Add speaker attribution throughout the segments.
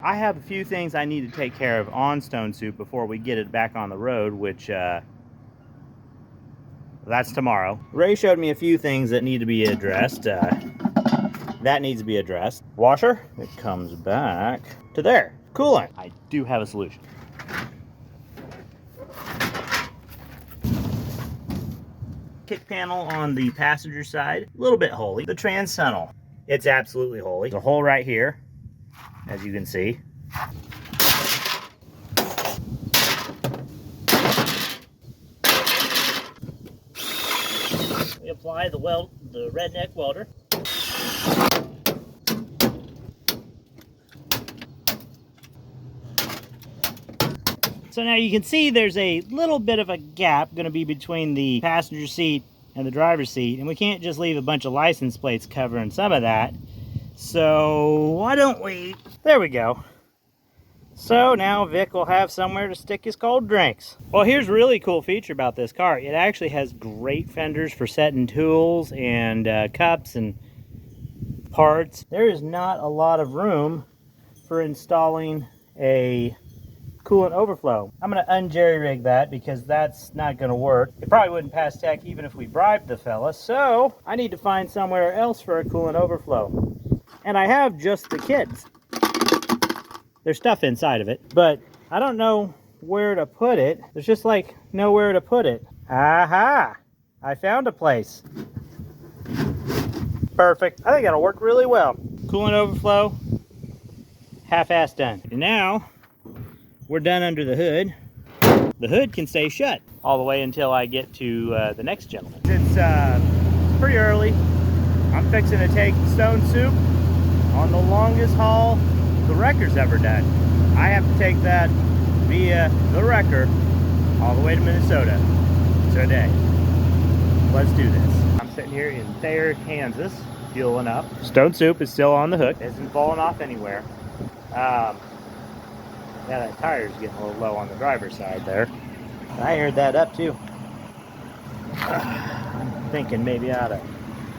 Speaker 1: I have a few things I need to take care of on Stone Soup before we get it back on the road, which that's tomorrow. Ray showed me a few things that need to be addressed. That needs to be addressed. Washer, it comes back to there. Coolant, I do have a solution. Kick panel on the passenger side, a little bit holy. The trans tunnel, it's absolutely holy. There's a hole right here, as you can see. We apply the redneck welder. So now you can see there's a little bit of a gap going to be between the passenger seat and the driver's seat, and we can't just leave a bunch of license plates covering some of that. So why don't we, there we go. So now Vic will have somewhere to stick his cold drinks. Well, here's a really cool feature about this car. It actually has great fenders for setting tools and cups and parts. There is not a lot of room for installing a coolant overflow. I'm going to un-jerry-rig that because that's not going to work. It probably wouldn't pass tech even if we bribed the fella, so I need to find somewhere else for a coolant overflow. And I have just the kids. There's stuff inside of it, but I don't know where to put it. There's just like nowhere to put it. Aha! I found a place. Perfect. I think that'll work really well. Coolant overflow, half-assed done. And now we're done under the hood. The hood can stay shut all the way until I get to the next gentleman. It's pretty early. I'm fixing to take Stone Soup on the longest haul the wrecker's ever done. I have to take that via the wrecker all the way to Minnesota today. Let's do this. I'm sitting here in Thayer, Kansas, fueling up. Stone Soup is still on the hook. It isn't falling off anywhere. Yeah, that tire's getting a little low on the driver's side there. I aired that up too. I'm thinking maybe I ought to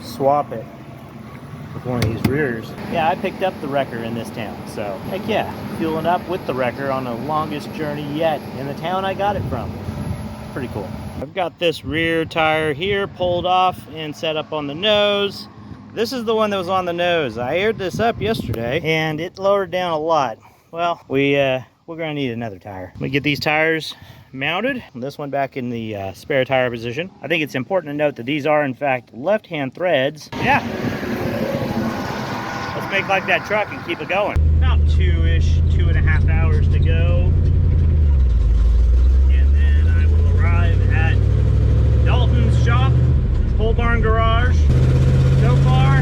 Speaker 1: swap it with one of these rears. Yeah, I picked up the wrecker in this town, so heck yeah, fueling up with the wrecker on the longest journey yet in the town I got it from. Pretty cool. I've got this rear tire here pulled off and set up on the nose. This is the one that was on the nose. I aired this up yesterday and it lowered down a lot. Well, we're gonna need another tire. We get these tires mounted, this one back in the spare tire position. I think it's important to note that these are in fact left-hand threads. Yeah, let's make like that truck and keep it going. About 2.5 hours to go. And then I will arrive at Dalton's shop, pole barn garage. So far,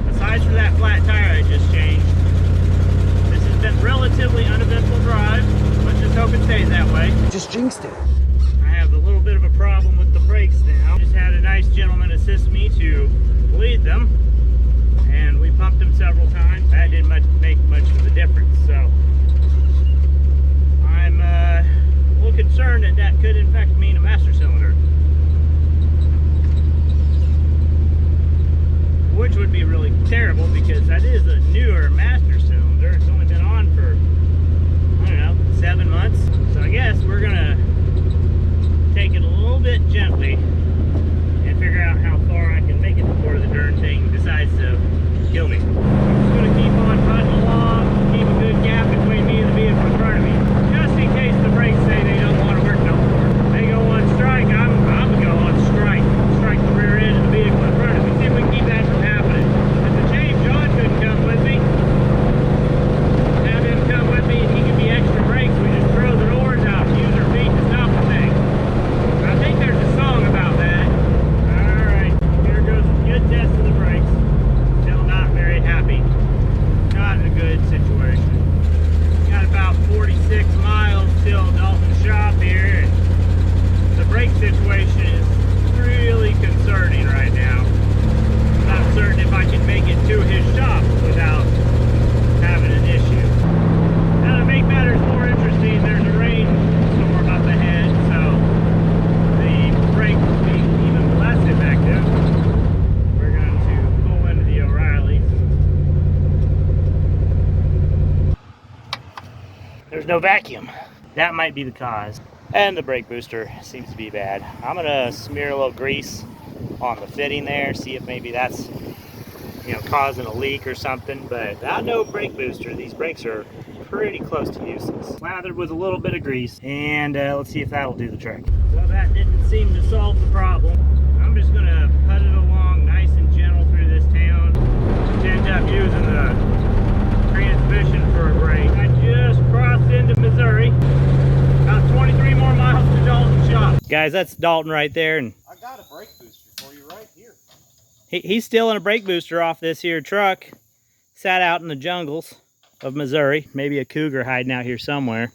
Speaker 1: aside from that flat tire I just changed, been relatively uneventful drive. Let's just hope it stays that way.
Speaker 2: Just jinxed it.
Speaker 1: I have a little bit of a problem with the brakes now. Just had a nice gentleman assist me to bleed them, and we pumped them several times. That didn't make much of a difference, so I'm a little concerned that that could in fact mean a master cylinder, which would be really terrible because that is a newer master cylinder. It's only been on for, I don't know, 7 months. So I guess we're gonna take it a little bit gently and figure out how far I can make it before the darn thing decides to kill me. I'm just gonna keep on putting along, keep There's no vacuum. That might be the cause. And the brake booster seems to be bad. I'm gonna smear a little grease on the fitting there, see if maybe that's, you know, causing a leak or something. But without no brake booster, these brakes are pretty close to useless. Slathered with a little bit of grease, and let's see if that'll do the trick. Well, that didn't seem to solve the problem. I'm just gonna put it along nice and gentle through this town. End up using the transmission for a brake. I just crossed into Missouri. About 23 more miles to Dalton shop. Guys, that's Dalton right there, and
Speaker 2: I got a brake booster for you right here.
Speaker 1: He's stealing a brake booster off this here truck. Sat out in the jungles of Missouri. Maybe a cougar hiding out here somewhere.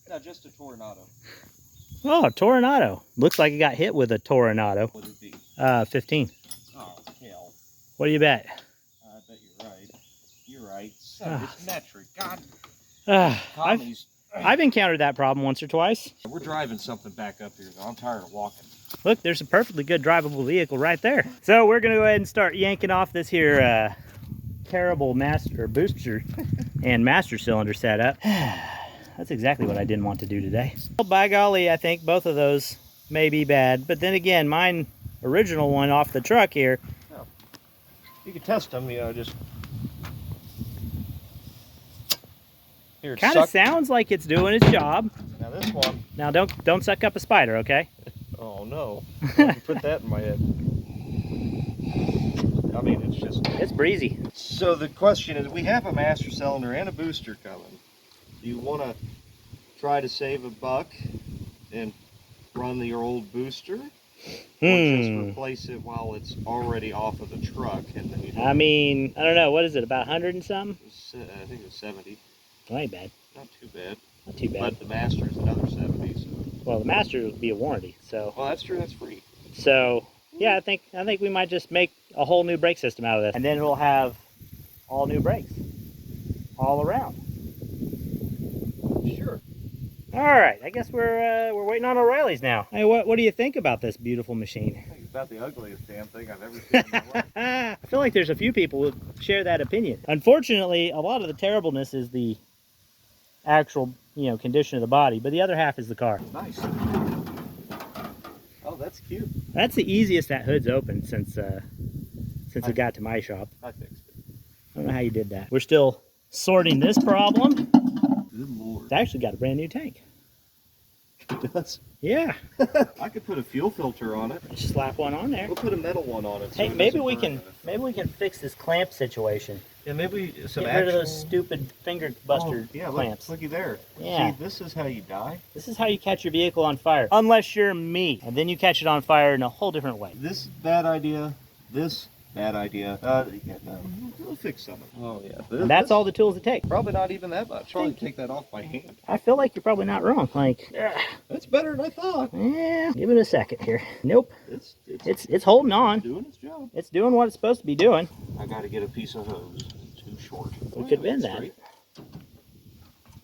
Speaker 2: No, just a Tornado.
Speaker 1: Oh, a Tornado. Looks like it got hit with a Tornado.
Speaker 2: What would it be?
Speaker 1: 15.
Speaker 2: Oh, hell.
Speaker 1: What do you bet?
Speaker 2: I bet you're right. You're right. So it's metric. God.
Speaker 1: I've encountered that problem once or twice.
Speaker 2: We're driving something back up here, though. I'm tired of walking.
Speaker 1: Look, there's a perfectly good drivable vehicle right there. So we're gonna go ahead and start yanking off this here terrible master booster and master cylinder setup. That's exactly what I didn't want to do today. Well, by golly, I think both of those may be bad. But then again, mine original one off the truck here.
Speaker 2: Oh. You can test them, you know, just... Here,
Speaker 1: kind of sounds like it's doing its job.
Speaker 2: Now this one.
Speaker 1: Now don't suck up a spider, okay?
Speaker 2: Oh no! Don't put that in my head. I mean,
Speaker 1: it's breezy.
Speaker 2: So the question is, we have a master cylinder and a booster coming. Do you want to try to save a buck and run the old booster, or just replace it while it's already off of the truck? And then you
Speaker 1: I mean, I don't know. What is it? About 100 and something?
Speaker 2: I think it was 70.
Speaker 1: That ain't bad.
Speaker 2: Not too bad.
Speaker 1: Not too bad.
Speaker 2: But the master is another 70. So.
Speaker 1: Well, the master would be a warranty, so.
Speaker 2: Well, that's true. That's free.
Speaker 1: So, yeah, I think we might just make a whole new brake system out of this, and then we'll have all new brakes, all around.
Speaker 2: Sure.
Speaker 1: All right, I guess we're waiting on O'Reilly's now. Hey, what do you think about this beautiful machine?
Speaker 2: I think it's about the ugliest damn thing I've ever seen in my life.
Speaker 1: I feel like there's a few people who share that opinion. Unfortunately, a lot of the terribleness is the actual, you know, condition of the body, but the other half is the car.
Speaker 2: Nice. Oh, that's cute.
Speaker 1: That's the easiest that hood's opened since it got to my shop.
Speaker 2: I fixed it.
Speaker 1: I don't know how you did that. We're still sorting this problem.
Speaker 2: Good Lord.
Speaker 1: It's actually got a brand new tank.
Speaker 2: It does?
Speaker 1: Yeah.
Speaker 2: I could put a fuel filter on it.
Speaker 1: Just slap one on there.
Speaker 2: We'll put a metal one on it. So
Speaker 1: hey, maybe we can fix this clamp situation.
Speaker 2: Yeah, maybe some
Speaker 1: Get rid of those stupid finger buster clamps.
Speaker 2: Looky there.
Speaker 1: Yeah.
Speaker 2: See, this is how you die.
Speaker 1: This is how you catch your vehicle on fire. Unless you're me. And then you catch it on fire in a whole different way.
Speaker 2: This bad idea. This bad idea. Yeah, no, we'll fix some of it. Oh, yeah.
Speaker 1: And that's all the tools it takes.
Speaker 2: Probably not even that much. Probably take that off by hand.
Speaker 1: I feel like you're probably not wrong. Like,
Speaker 2: that's better than I thought.
Speaker 1: Yeah, give it a second here. Nope. It's holding on.
Speaker 2: It's doing its job.
Speaker 1: It's doing what it's supposed to be doing.
Speaker 2: I got to get a piece of hose. Too short.
Speaker 1: We could bend that.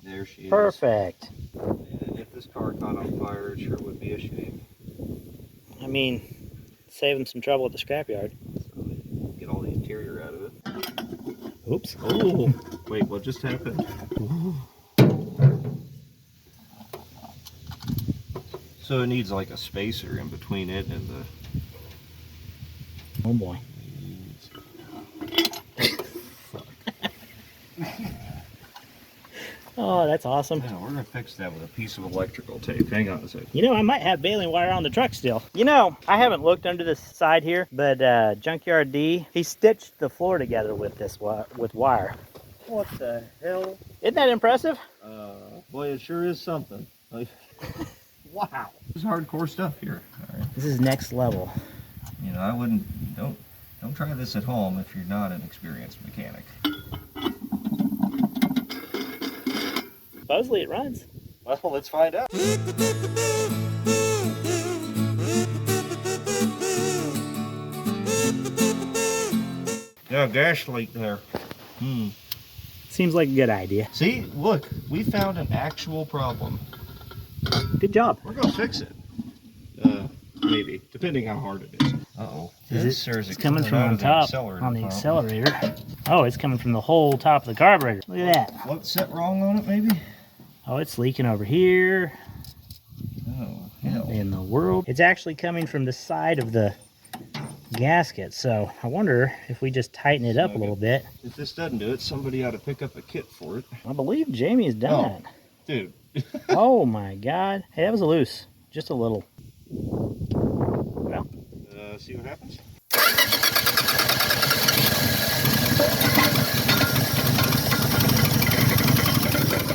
Speaker 2: There she is.
Speaker 1: Perfect.
Speaker 2: And if this car caught on fire, it sure would be a shame.
Speaker 1: I mean, save them some trouble at the scrapyard.
Speaker 2: Get all the interior out of it.
Speaker 1: Oops.
Speaker 2: Oh, wait, what just happened? So it needs like a spacer in between it and the...
Speaker 1: Oh boy. Oh, that's awesome.
Speaker 2: Yeah, we're going to fix that with a piece of electrical tape. Hang on a second.
Speaker 1: You know, I might have baling wire on the truck still. You know, I haven't looked under the side here, but Junkyard D, he stitched the floor together with this with wire.
Speaker 2: What the hell?
Speaker 1: Isn't that impressive?
Speaker 2: Boy, it sure is something. Wow. This is hardcore stuff here. All right.
Speaker 1: This is next level.
Speaker 2: You know, I wouldn't, don't try this at home if you're not an experienced mechanic.
Speaker 1: Supposedly it runs.
Speaker 2: Well, let's find out. Yeah, gas leak there.
Speaker 1: Seems like a good idea.
Speaker 2: See, look, we found an actual problem.
Speaker 1: Good job.
Speaker 2: We're gonna fix it. Maybe, depending how hard it is. Uh-oh.
Speaker 1: It's coming from on top on the accelerator. Oh, it's coming from the whole top of the carburetor. Look at that.
Speaker 2: What's set wrong on it, maybe?
Speaker 1: Oh, it's leaking over here.
Speaker 2: Oh,
Speaker 1: What in the world? It's actually coming from the side of the gasket, so I wonder if we just tighten it up a little bit.
Speaker 2: If this doesn't do it, somebody ought to pick up a kit for it.
Speaker 1: I believe Jamie has done that.
Speaker 2: Dude.
Speaker 1: Oh my God. Hey, that was loose. Just a little. Well.
Speaker 2: See what happens?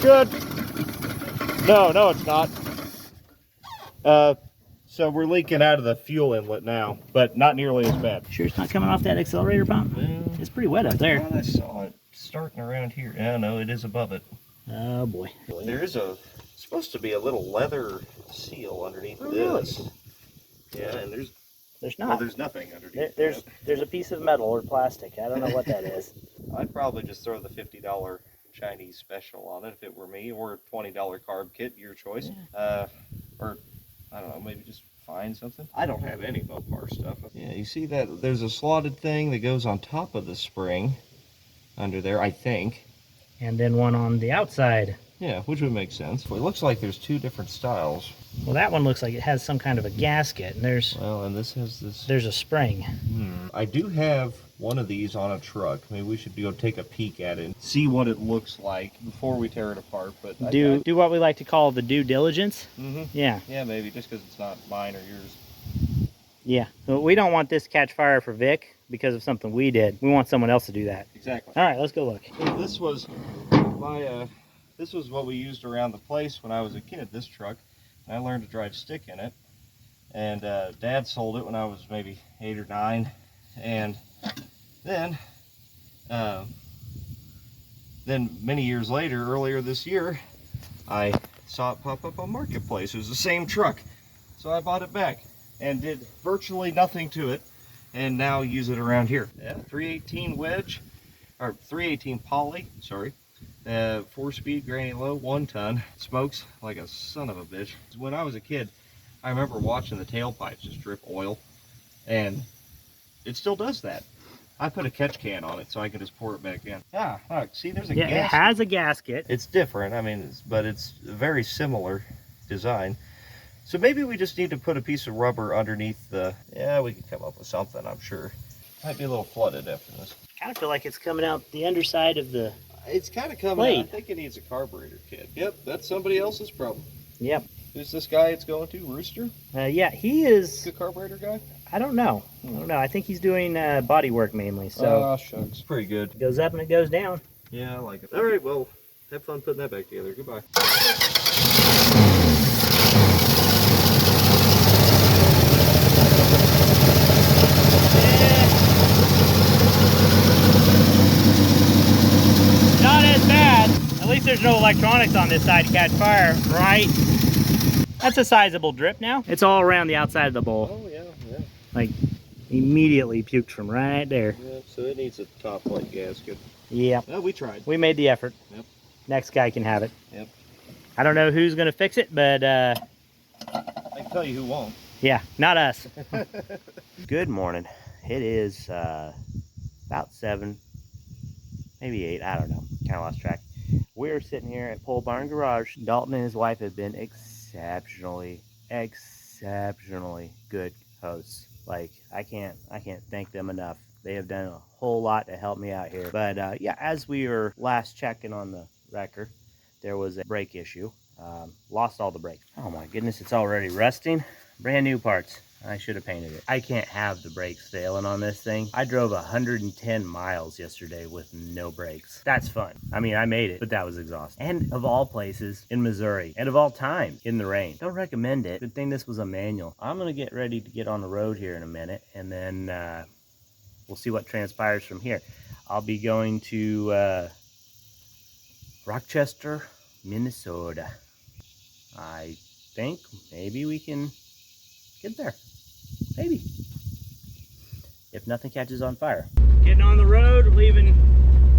Speaker 2: Good. No, it's not. So we're leaking out of the fuel inlet now, but not nearly as bad.
Speaker 1: Sure it's not coming off that accelerator pump?
Speaker 2: Well,
Speaker 1: it's pretty wet up there.
Speaker 2: I saw it starting around here. Yeah, no, it is above it.
Speaker 1: Oh boy.
Speaker 2: There is supposed to be a little leather seal underneath this. Really? Yeah, and there's not. Well, there's nothing underneath.
Speaker 1: There's a piece of metal or plastic. I don't know what that is.
Speaker 2: I'd probably just throw the $50 Chinese special on it if it were me, or a $20 carb kit, your choice. Yeah. Or I don't know, maybe just find something. I don't have any Mopar stuff. Yeah, you see that there's a slotted thing that goes on top of the spring under there, I think.
Speaker 1: And then one on the outside.
Speaker 2: Yeah, which would make sense. Well, it looks like there's two different styles.
Speaker 1: Well, that one looks like it has some kind of a gasket, and
Speaker 2: and this has this.
Speaker 1: There's a spring.
Speaker 2: I do have one of these on a truck. Maybe we should go take a peek at it and see what it looks like before we tear it apart. But
Speaker 1: do what we like to call the due diligence. Yeah.
Speaker 2: Yeah, maybe just because it's not mine or yours.
Speaker 1: Yeah. Well, we don't want this to catch fire for Vic because of something we did. We want someone else to do that.
Speaker 2: Exactly.
Speaker 1: All right, let's go look.
Speaker 2: So this was my. This was what we used around the place when I was a kid, this truck. I learned to drive stick in it. And Dad sold it when I was maybe 8 or 9. And then many years later, earlier this year, I saw it pop up on Marketplace. It was the same truck. So I bought it back and did virtually nothing to it. And now use it around here. Yeah, 318 wedge, or 318 poly, sorry. 4-speed granny low, 1 ton. Smokes like a son of a bitch. When I was a kid, I remember watching the tailpipes just drip oil, and it still does that. I put a catch can on it so I can just pour it back in. Ah, look, see, there's a gasket.
Speaker 1: It has a gasket.
Speaker 2: It's different, I mean, but it's a very similar design. So maybe we just need to put a piece of rubber underneath the, yeah, we can come up with something, I'm sure. Might be a little flooded after this.
Speaker 1: I kind of feel like it's coming out the underside of the
Speaker 2: It's kind of coming out. I think it needs a carburetor kit. Yep, that's somebody else's problem.
Speaker 1: Yep.
Speaker 2: Who's this guy it's going to? Rooster?
Speaker 1: Yeah, he is.
Speaker 2: The carburetor guy?
Speaker 1: I don't know. I think he's doing body work mainly. So.
Speaker 2: Shucks. Pretty good.
Speaker 1: It goes up and it goes down.
Speaker 2: Yeah, I like it. All right, well, have fun putting that back together. Goodbye.
Speaker 1: Not as bad. At least there's no electronics on this side to catch fire, right? That's a sizable drip now. It's all around the outside of the bowl.
Speaker 2: Oh, yeah.
Speaker 1: Like, immediately puked from right there.
Speaker 2: Yeah, so it needs a top plate gasket.
Speaker 1: Yep.
Speaker 2: Well, we tried.
Speaker 1: We made the effort.
Speaker 2: Yep.
Speaker 1: Next guy can have it.
Speaker 2: Yep.
Speaker 1: I don't know who's going to fix it, but...
Speaker 2: I can tell you who won't.
Speaker 1: Yeah, not us.
Speaker 3: Good morning. It is about 7, maybe 8, I don't know. Kind of lost track. We're sitting here at Pole Barn Garage. Dalton and his wife have been exceptionally good hosts. Like, I can't thank them enough. They have done a whole lot to help me out here. But yeah, as we were last checking on the wrecker, there was a brake issue. Lost all the brakes. Oh my goodness, it's already rusting. Brand new parts. I should have painted it. I can't have the brakes failing on this thing. I drove 110 miles yesterday with no brakes. That's fun. I mean, I made it, but that was exhausting. And of all places, in Missouri, and of all time, in the rain. Don't recommend it. Good thing this was a manual. I'm gonna get ready to get on the road here in a minute, and then we'll see what transpires from here. I'll be going to Rochester, Minnesota. I think maybe we can get there. Maybe. If nothing catches on fire.
Speaker 1: Getting on the road, leaving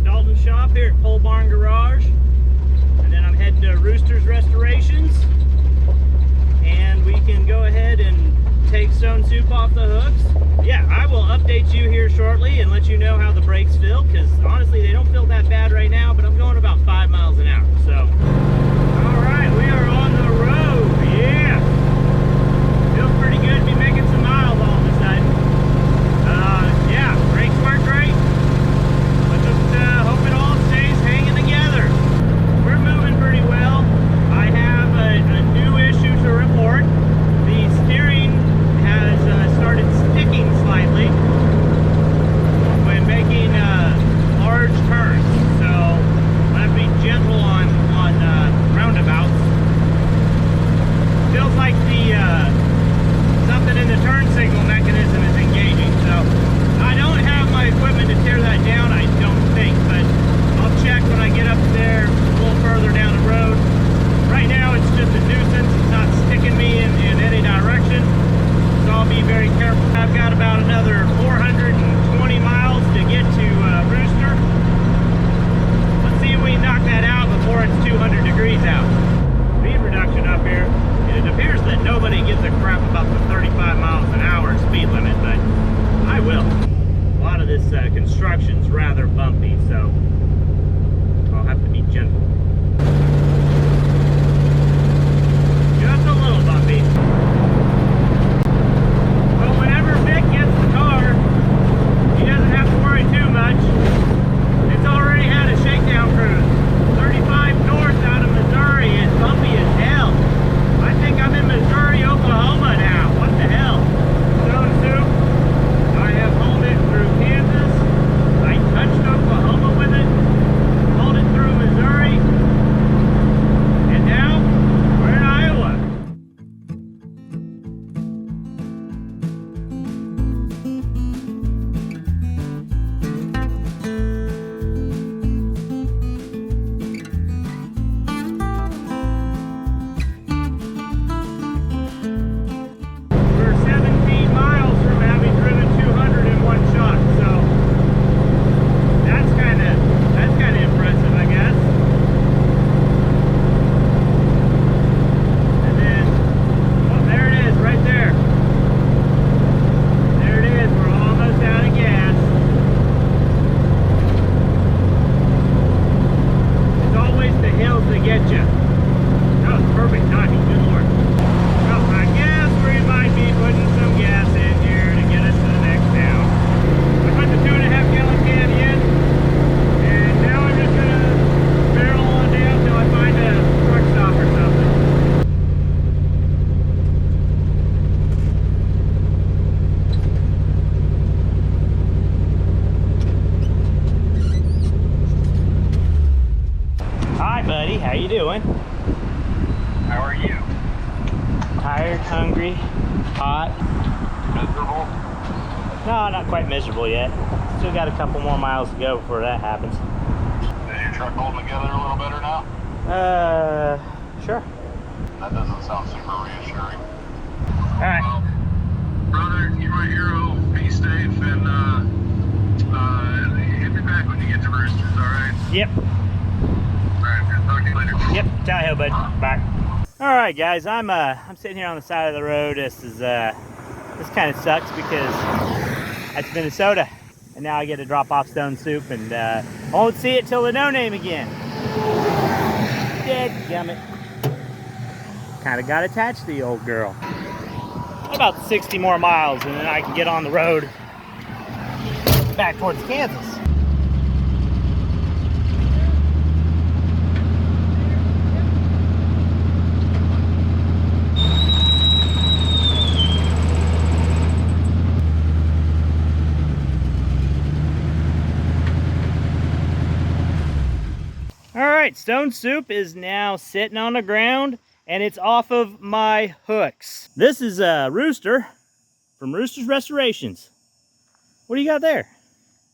Speaker 1: Dalton's shop here at Pole Barn Garage. And then I'm heading to Rooster's Restorations. And we can go ahead and take Stone Soup off the hooks. yeah, I will update you here shortly and let you know how the brakes feel, because honestly they don't feel that bad right now, but I'm going about 5 miles an hour. So, all right, we are on the road. Yeah, feels pretty good to be making some miles all of a sudden. Yeah, brakes work great. Let's just hope it all stays hanging together. We're moving pretty well. I have a new issue to report. The steering has started sticking slightly when making large turns. So I have to be gentle on roundabouts. Feels like the something in the turn signal mechanism is engaging. So I don't have my equipment to tear that down, I don't think, but I'll check when I get up there a little further down the road. Right now it's just a nuisance. It's not sticking me in any direction, so I'll be very careful. I've got about another 420 miles to get to Rooster. Let's see if we can knock that out before it's 200 degrees out. Speed reduction up here. It appears that nobody gives a crap about the 35 miles an hour speed limit, but I will. A lot of this construction's rather bumpy, so I'll have to be gentle. Just a little bumpy. But whenever Vic gets the car, he doesn't have to worry too much. It's already had a shakedown cruise. 35 north out of Missouri is bumpy as hell. I think I'm in Missouri, Oklahoma now. What the hell? Stone Soup. I have hauled it through Kansas. I touched Oklahoma with it. Hauled it through Missouri. And now we're in Iowa. We're 17 miles from having driven 200 in one shot, so that's kind of impressive, I guess. And then, oh, there it is, right there. There it is. We're almost out of gas. It's always the hills that get you. That was perfect timing. Good Lord. Well, I guess we might be putting some gas in here to get us to the next town. I put the 2.5 gallon can in, and now I'm just gonna barrel on down till I find a truck stop or something. Hi, buddy. How you doing?
Speaker 2: How are you?
Speaker 1: Tired, hungry, hot.
Speaker 2: Miserable?
Speaker 1: No, not quite miserable yet. Still got a couple more miles to go before that happens.
Speaker 2: Is your truck holding together a little better now?
Speaker 1: Sure.
Speaker 2: That doesn't sound super reassuring.
Speaker 1: All right.
Speaker 2: Well, brother, you're my hero. Be safe and hit me back when you get to Roosters, alright?
Speaker 1: Yep.
Speaker 2: Alright, talk to you later.
Speaker 1: Yep. Tally-ho, bud. Bye. All right, guys. I'm sitting here on the side of the road. This kind of sucks because that's Minnesota, and now I get to drop off Stone Soup, and I won't see it till the no name again. Dadgummit. Kind of got attached to the old girl. About 60 more miles, and then I can get on the road back towards Kansas. All right, Stone Soup is now sitting on the ground, and it's off of my hooks. This is Rooster from Rooster's Restorations. What do you got there?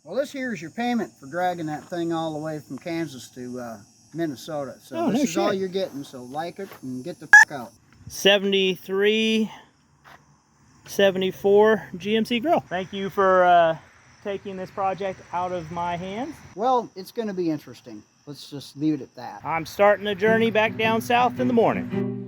Speaker 4: Well, this here is your payment for dragging that thing all the way from Kansas to Minnesota. So
Speaker 1: Oh,
Speaker 4: this
Speaker 1: no
Speaker 4: is all
Speaker 1: shit.
Speaker 4: you're getting, so like it and get the f out.
Speaker 1: 73, 74 GMC grill. Thank you for taking this project out of my hands.
Speaker 4: Well, it's going to be interesting. Let's just leave it at that.
Speaker 1: I'm starting the journey back down south in the morning.